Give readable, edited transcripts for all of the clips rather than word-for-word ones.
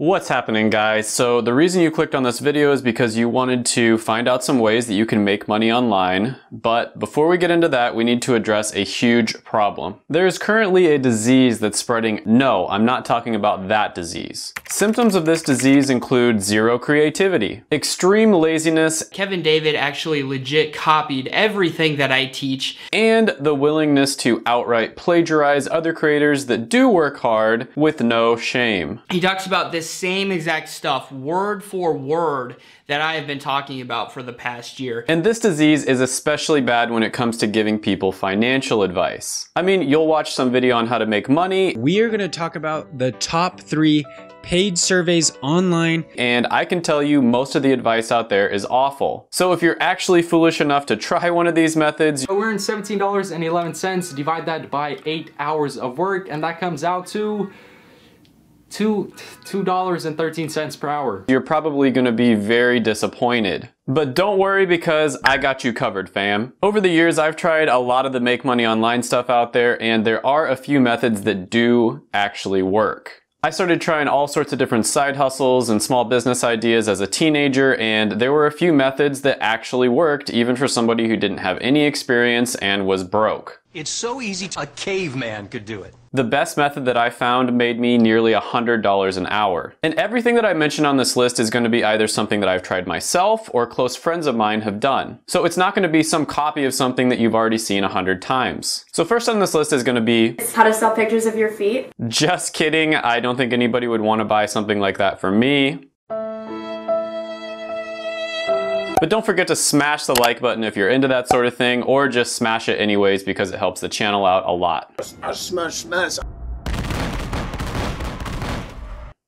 What's happening, guys? So the reason you clicked on this video is because you wanted to find out some ways that you can make money online. But before we get into that, we need to address a huge problem. There's currently a disease that's spreading. No, I'm not talking about that disease. Symptoms of this disease include zero creativity, extreme laziness, Kevin David actually legit copied everything that I teach, and the willingness to outright plagiarize other creators that do work hard with no shame. He talks about this same exact stuff, word for word, that I have been talking about for the past year. And this disease is especially bad when it comes to giving people financial advice. I mean, you'll watch some video on how to make money. We are going to talk about the top 3 paid surveys online. And I can tell you most of the advice out there is awful. So if you're actually foolish enough to try one of these methods, we earn $17.11, divide that by 8 hours of work, and that comes out to $2.13 per hour. You're probably gonna be very disappointed. But don't worry, because I got you covered, fam. Over the years, I've tried a lot of the make money online stuff out there, and there are a few methods that do actually work. I started trying all sorts of different side hustles and small business ideas as a teenager, and there were a few methods that actually worked, even for somebody who didn't have any experience and was broke. It's so easy, a caveman could do it. The best method that I found made me nearly $100 an hour. And everything that I mentioned on this list is going to be either something that I've tried myself or close friends of mine have done. So it's not going to be some copy of something that you've already seen 100 times. So first on this list is going to be how to sell pictures of your feet. Just kidding. I don't think anybody would want to buy something like that from me. But don't forget to smash the like button if you're into that sort of thing, or just smash it anyways because it helps the channel out a lot. Smash.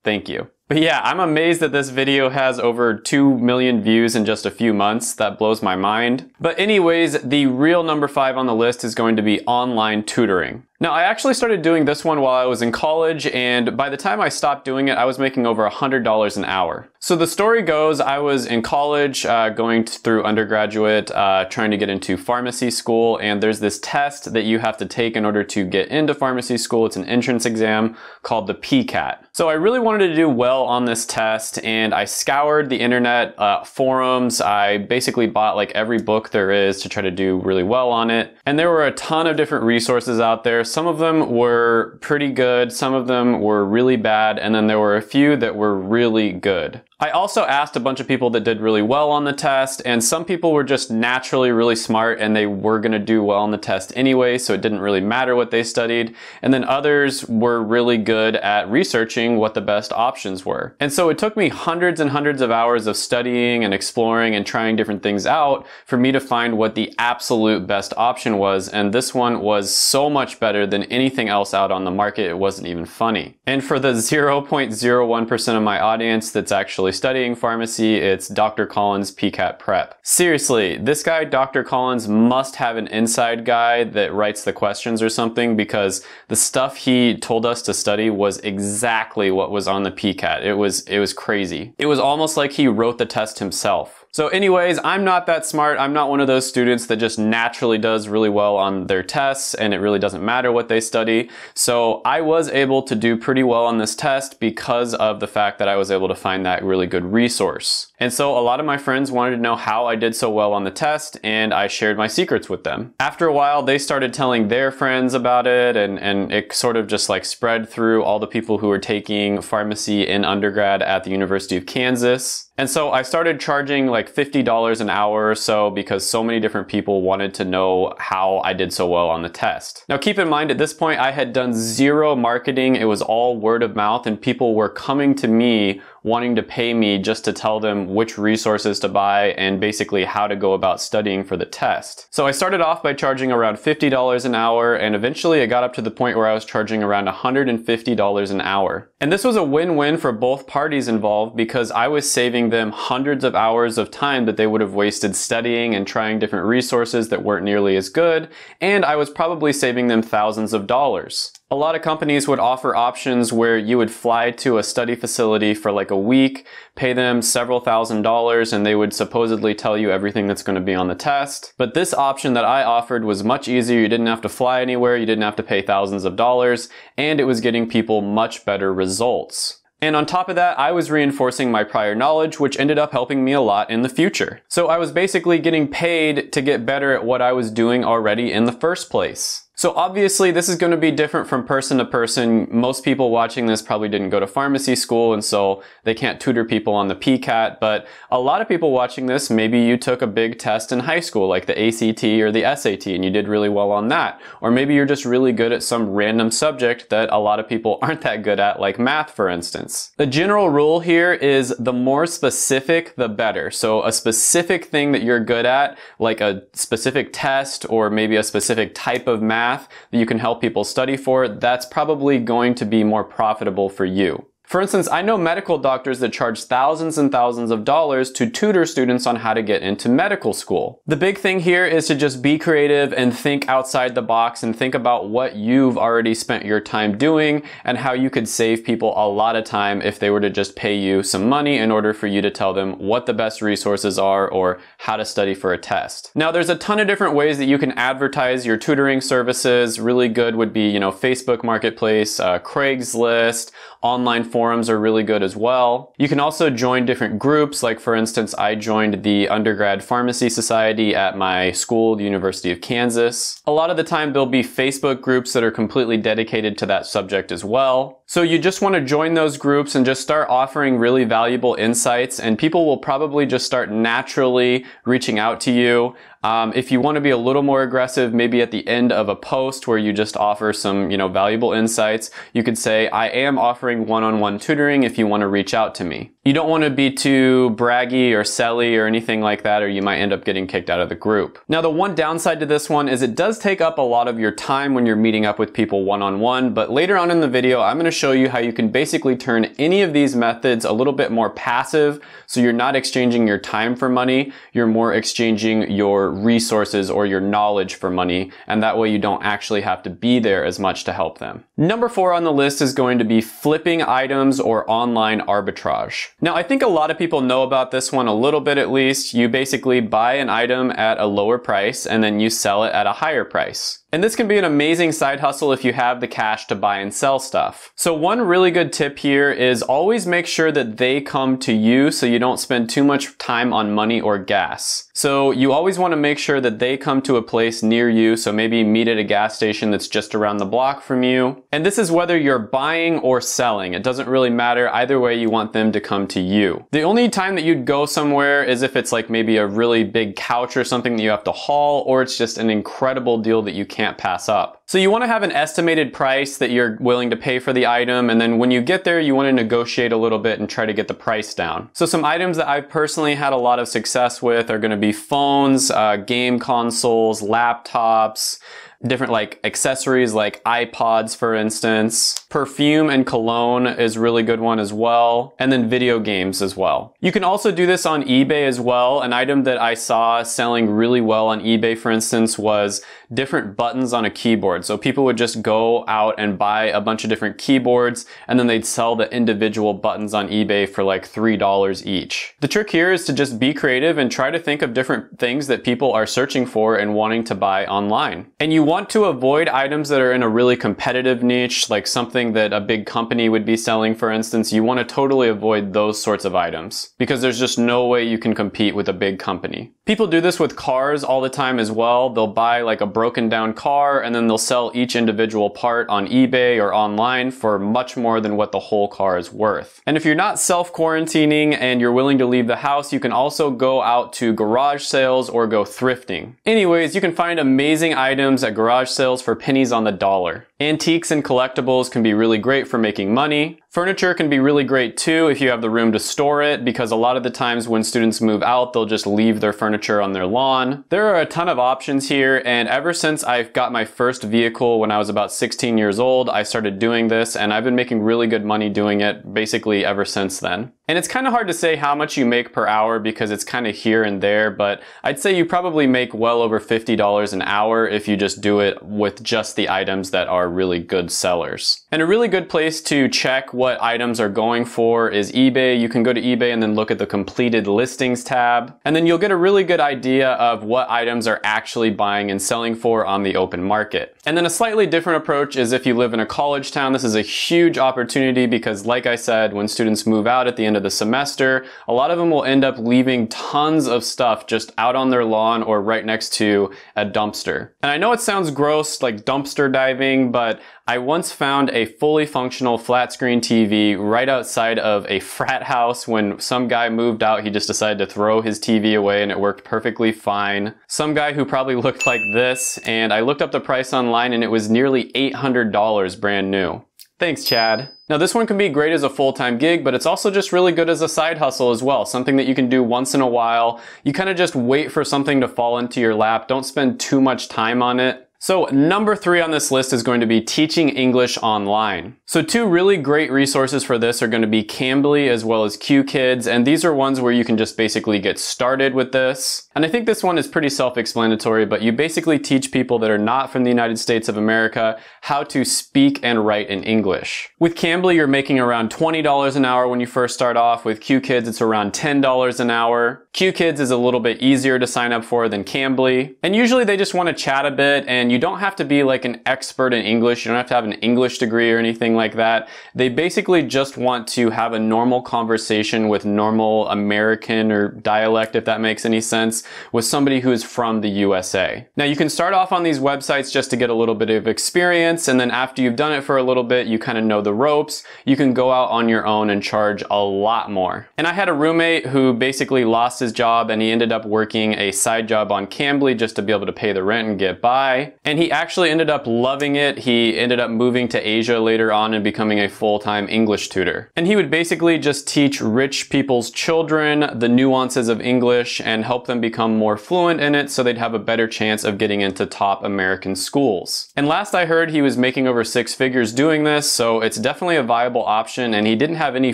Thank you. But yeah, I'm amazed that this video has over 2 million views in just a few months. That blows my mind. But anyways, the real number 5 on the list is going to be online tutoring. Now, I actually started doing this one while I was in college, and by the time I stopped doing it, I was making over $100 an hour. So the story goes, I was in college, going through undergraduate, trying to get into pharmacy school, and there's this test that you have to take in order to get into pharmacy school. It's an entrance exam called the PCAT. So I really wanted to do well on this test, and I scoured the internet forums. I basically bought like every book there is to try to do really well on it. And there were a ton of different resources out there. Some of them were pretty good, some of them were really bad, and then there were a few that were really good. I also asked a bunch of people that did really well on the test, and some people were just naturally really smart and they were gonna do well on the test anyway, so it didn't really matter what they studied. And then others were really good at researching what the best options were. And so it took me hundreds and hundreds of hours of studying and exploring and trying different things out for me to find what the absolute best option was, and this one was so much better than anything else out on the market. It wasn't even funny. And for the 0.01% of my audience that's actually studying pharmacy, it's Dr. Collins PCAT Prep. Seriously, this guy, Dr. Collins, must have an inside guy that writes the questions or something, because the stuff he told us to study was exactly what was on the PCAT. It was crazy. It was almost like he wrote the test himself. So anyways, I'm not that smart. I'm not one of those students that just naturally does really well on their tests and it really doesn't matter what they study. So I was able to do pretty well on this test because of the fact that I was able to find that really good resource. And so a lot of my friends wanted to know how I did so well on the test, and I shared my secrets with them. After a while, they started telling their friends about it, and it sort of just like spread through all the people who were taking pharmacy in undergrad at the University of Kansas. And so I started charging like $50 an hour or so because so many different people wanted to know how I did so well on the test. Now keep in mind, at this point I had done zero marketing. It was all word of mouth, and people were coming to me wanting to pay me just to tell them which resources to buy and basically how to go about studying for the test. So I started off by charging around $50 an hour, and eventually it got up to the point where I was charging around $150 an hour. And this was a win-win for both parties involved, because I was saving them hundreds of hours of time that they would have wasted studying and trying different resources that weren't nearly as good, and I was probably saving them thousands of dollars. A lot of companies would offer options where you would fly to a study facility for like a week, pay them several $1,000s, and they would supposedly tell you everything that's going to be on the test. But this option that I offered was much easier. You didn't have to fly anywhere, you didn't have to pay thousands of dollars, and it was getting people much better results. And on top of that, I was reinforcing my prior knowledge, which ended up helping me a lot in the future. So I was basically getting paid to get better at what I was doing already in the first place. So obviously this is going to be different from person to person. Most people watching this probably didn't go to pharmacy school, and so they can't tutor people on the PCAT, but a lot of people watching this, maybe you took a big test in high school like the ACT or the SAT and you did really well on that. Or maybe you're just really good at some random subject that a lot of people aren't that good at, like math for instance. The general rule here is the more specific the better. So a specific thing that you're good at, like a specific test or maybe a specific type of math that you can help people study for, that's probably going to be more profitable for you. For instance, I know medical doctors that charge thousands and thousands of dollars to tutor students on how to get into medical school. The big thing here is to just be creative and think outside the box and think about what you've already spent your time doing and how you could save people a lot of time if they were to just pay you some money in order for you to tell them what the best resources are or how to study for a test. Now, there's a ton of different ways that you can advertise your tutoring services. Really good would be, Facebook Marketplace, Craigslist, online forums are really good as well. You can also join different groups. Like for instance, I joined the Undergrad Pharmacy Society at my school, the University of Kansas. A lot of the time there'll be Facebook groups that are completely dedicated to that subject as well. So you just want to join those groups and just start offering really valuable insights, and people will probably just start naturally reaching out to you. If you want to be a little more aggressive, maybe at the end of a post where you just offer some, valuable insights, you could say, I am offering one-on-one tutoring if you want to reach out to me. You don't want to be too braggy or selly or anything like that, or you might end up getting kicked out of the group. Now, the one downside to this one is it does take up a lot of your time when you're meeting up with people one-on-one, but later on in the video, I'm going to show you how you can basically turn any of these methods a little bit more passive, so you're not exchanging your time for money, you're more exchanging your resources or your knowledge for money, and that way you don't actually have to be there as much to help them. Number 4 on the list is going to be flipping items or online arbitrage. Now, I think a lot of people know about this one a little bit at least. You basically buy an item at a lower price and then you sell it at a higher price. And this can be an amazing side hustle if you have the cash to buy and sell stuff. So one really good tip here is always make sure that they come to you so you don't spend too much time on money or gas. So you always want to make sure that they come to a place near you, so maybe meet at a gas station that's just around the block from you. And this is whether you're buying or selling. It doesn't really matter. Either way, you want them to come to you. The only time that you'd go somewhere is if it's like maybe a really big couch or something that you have to haul, or it's just an incredible deal that you can't pass up. So you want to have an estimated price that you're willing to pay for the item, and then when you get there, you want to negotiate a little bit and try to get the price down. So some items that I've personally had a lot of success with are going to be phones, game consoles, laptops, different like accessories like iPods, for instance. Perfume and cologne is a really good one as well. And then video games as well. You can also do this on eBay as well. An item that I saw selling really well on eBay, for instance, was different buttons on a keyboard. So people would just go out and buy a bunch of different keyboards, and then they'd sell the individual buttons on eBay for like $3 each. The trick here is to just be creative and try to think of different things that people are searching for and wanting to buy online. And you want to avoid items that are in a really competitive niche, like something that a big company would be selling, for instance. You want to totally avoid those sorts of items because there's just no way you can compete with a big company. People do this with cars all the time as well. They'll buy like a broken down car and then they'll sell each individual part on eBay or online for much more than what the whole car is worth. And if you're not self-quarantining and you're willing to leave the house, you can also go out to garage sales or go thrifting. Anyways, you can find amazing items at garage sales for pennies on the dollar. Antiques and collectibles can be really great for making money. Furniture can be really great too if you have the room to store it, because a lot of the times when students move out, they'll just leave their furniture on their lawn. There are a ton of options here, and ever since I got my first vehicle when I was about 16 years old, I started doing this, and I've been making really good money doing it basically ever since then. And it's kind of hard to say how much you make per hour because it's kind of here and there, but I'd say you probably make well over $50 an hour if you just do it with just the items that are are really good sellers. And a really good place to check what items are going for is eBay. You can go to eBay and then look at the completed listings tab, and then you'll get a really good idea of what items are actually buying and selling for on the open market. And then a slightly different approach is if you live in a college town. This is a huge opportunity because, like I said, when students move out at the end of the semester, a lot of them will end up leaving tons of stuff just out on their lawn or right next to a dumpster. And I know it sounds gross, like dumpster diving, but I once found a fully functional flat screen TV right outside of a frat house. When some guy moved out, he just decided to throw his TV away and it worked perfectly fine. Some guy who probably looked like this, and I looked up the price online and it was nearly $800 brand new. Thanks, Chad. Now this one can be great as a full-time gig, but it's also just really good as a side hustle as well. Something that you can do once in a while. You kind of just wait for something to fall into your lap. Don't spend too much time on it. So number 3 on this list is going to be teaching English online. So 2 really great resources for this are going to be Cambly as well as QKids, and these are ones where you can just basically get started with this. And I think this one is pretty self-explanatory, but you basically teach people that are not from the United States of America how to speak and write in English. With Cambly, you're making around $20 an hour when you first start off. With QKids, it's around $10 an hour. QKids is a little bit easier to sign up for than Cambly. And usually they just want to chat a bit, and you don't have to be like an expert in English. You don't have to have an English degree or anything like that. They basically just want to have a normal conversation with normal American or dialect, if that makes any sense, with somebody who is from the USA. Now you can start off on these websites just to get a little bit of experience, and then after you've done it for a little bit, you kind of know the ropes, you can go out on your own and charge a lot more. And I had a roommate who basically lost his job and he ended up working a side job on Cambly just to be able to pay the rent and get by. And he actually ended up loving it. He ended up moving to Asia later on and becoming a full-time English tutor. And he would basically just teach rich people's children the nuances of English and help them become more fluent in it so they'd have a better chance of getting into top American schools. And last I heard, he was making over 6 figures doing this, so it's definitely a viable option, and he didn't have any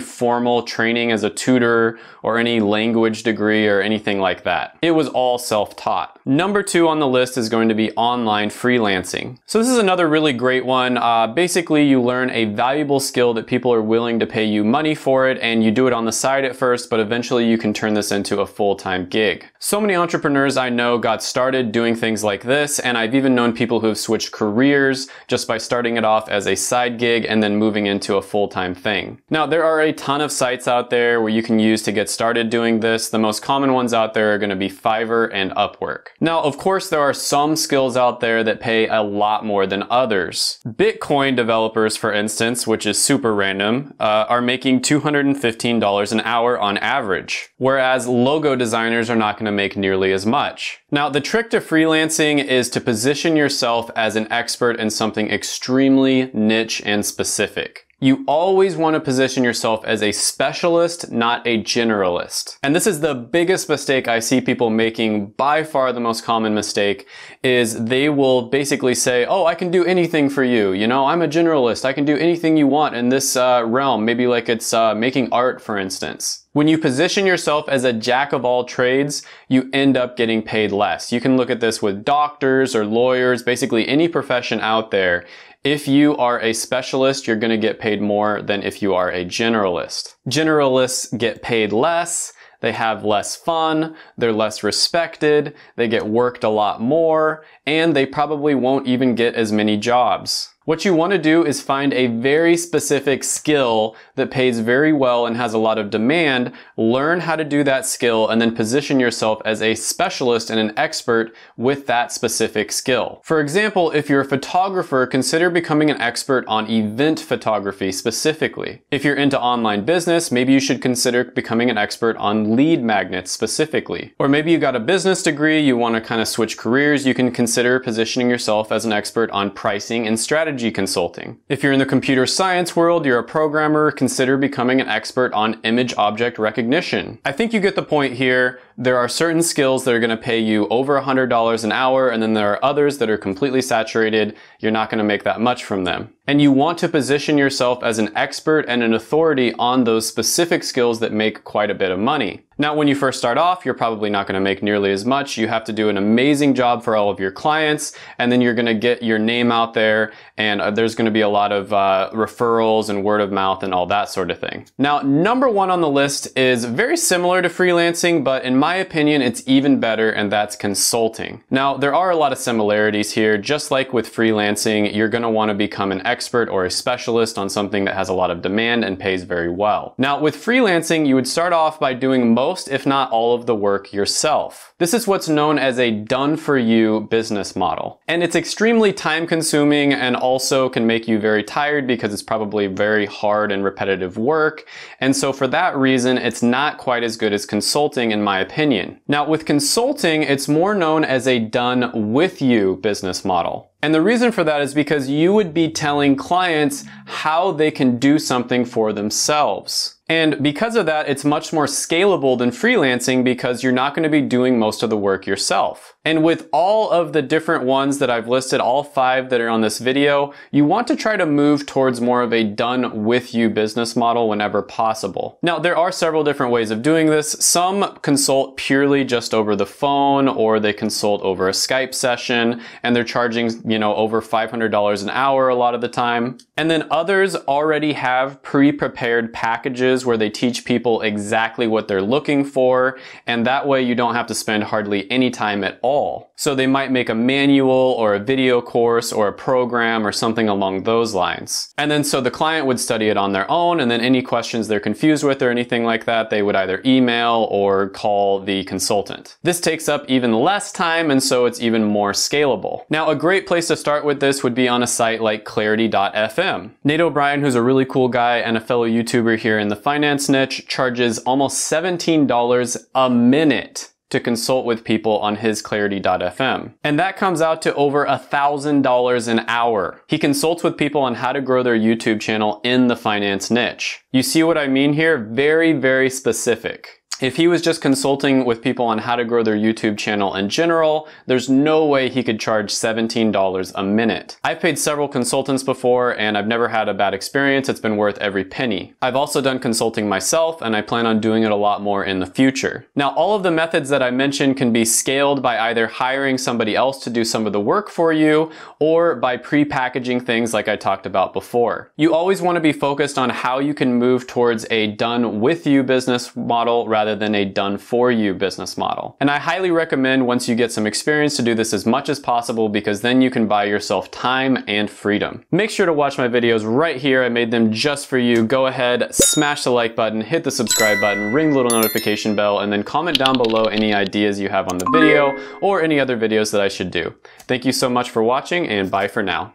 formal training as a tutor or any language degree or anything like that. It was all self-taught. Number 2 on the list is going to be online freelancing. So this is another really great one. Basically, you learn a valuable skill that people are willing to pay you money for it, and you do it on the side at first, but eventually you can turn this into a full-time gig. So many entrepreneurs I know got started doing things like this, and I've even known people who have switched careers just by starting it off as a side gig and then moving into a full-time thing. Now, there are a ton of sites out there where you can use to get started doing this. The most common ones out there are going to be Fiverr and Upwork. Now, of course, there are some skills out there that pay a lot more than others. Bitcoin developers, for instance, which is super random, are making $215 an hour on average, whereas logo designers are not going to make nearly as much. Now, the trick to freelancing is to position yourself as an expert in something extremely niche and specific. You always want to position yourself as a specialist, not a generalist. And this is the biggest mistake I see people making. By far the most common mistake is they will basically say, oh, I can do anything for you. You know, I'm a generalist. I can do anything you want in this realm. Maybe like it's making art, for instance. When you position yourself as a jack of all trades, you end up getting paid less. You can look at this with doctors or lawyers, basically any profession out there. If you are a specialist, you're going to get paid more than if you are a generalist. Generalists get paid less, they have less fun, they're less respected, they get worked a lot more, and they probably won't even get as many jobs. What you want to do is find a very specific skill that pays very well and has a lot of demand, learn how to do that skill, and then position yourself as a specialist and an expert with that specific skill. For example, if you're a photographer, consider becoming an expert on event photography specifically. If you're into online business, maybe you should consider becoming an expert on lead magnets specifically. Or maybe you got a business degree, you want to kind of switch careers, you can consider positioning yourself as an expert on pricing and strategy consulting. If you're in the computer science world, you're a programmer, consider becoming an expert on image object recognition. I think you get the point here. There are certain skills that are going to pay you over $100 an hour, and then there are others that are completely saturated. You're not going to make that much from them. And you want to position yourself as an expert and an authority on those specific skills that make quite a bit of money. Now, when you first start off, you're probably not going to make nearly as much. You have to do an amazing job for all of your clients, and then you're going to get your name out there, and there's going to be a lot of referrals and word of mouth and all that sort of thing. Now, number one on the list is very similar to freelancing, but in my opinion, it's even better, and that's consulting. Now, there are a lot of similarities here. Just like with freelancing, you're going to want to become an expert or a specialist on something that has a lot of demand and pays very well. Now, with freelancing, you would start off by doing most, if not all, of the work yourself. This is what's known as a done-for-you business model. And it's extremely time-consuming and also can make you very tired because it's probably very hard and repetitive work. And so for that reason, it's not quite as good as consulting, in my opinion. Now, with consulting, it's more known as a done-with-you business model. And the reason for that is because you would be telling clients how they can do something for themselves. And because of that, it's much more scalable than freelancing because you're not going to be doing most of the work yourself. And with all of the different ones that I've listed, all 5 that are on this video, you want to try to move towards more of a done-with-you business model whenever possible. Now, there are several different ways of doing this. Some consult purely just over the phone, or they consult over a Skype session, and they're charging, over $500 an hour a lot of the time. And then others already have pre-prepared packages where they teach people exactly what they're looking for, and that way you don't have to spend hardly any time at all. So they might make a manual or a video course or a program or something along those lines. And then so the client would study it on their own, and then any questions they're confused with or anything like that, they would either email or call the consultant. This takes up even less time, and so it's even more scalable. Now, a great place to start with this would be on a site like Clarity.fm. Nate O'Brien, who's a really cool guy and a fellow YouTuber here in the finance niche, charges almost $17 a minute to consult with people on his Clarity.fm. And that comes out to over $1,000 an hour. He consults with people on how to grow their YouTube channel in the finance niche. You see what I mean here? Very, very specific. If he was just consulting with people on how to grow their YouTube channel in general, there's no way he could charge $17 a minute. I've paid several consultants before and I've never had a bad experience. It's been worth every penny. I've also done consulting myself and I plan on doing it a lot more in the future. Now, all of the methods that I mentioned can be scaled by either hiring somebody else to do some of the work for you or by pre-packaging things like I talked about before. You always want to be focused on how you can move towards a done-with-you business model rather than a done-for-you business model. And I highly recommend once you get some experience to do this as much as possible because then you can buy yourself time and freedom. Make sure to watch my videos right here. I made them just for you. Go ahead, smash the like button, hit the subscribe button, ring the little notification bell, and then comment down below any ideas you have on the video or any other videos that I should do. Thank you so much for watching and bye for now.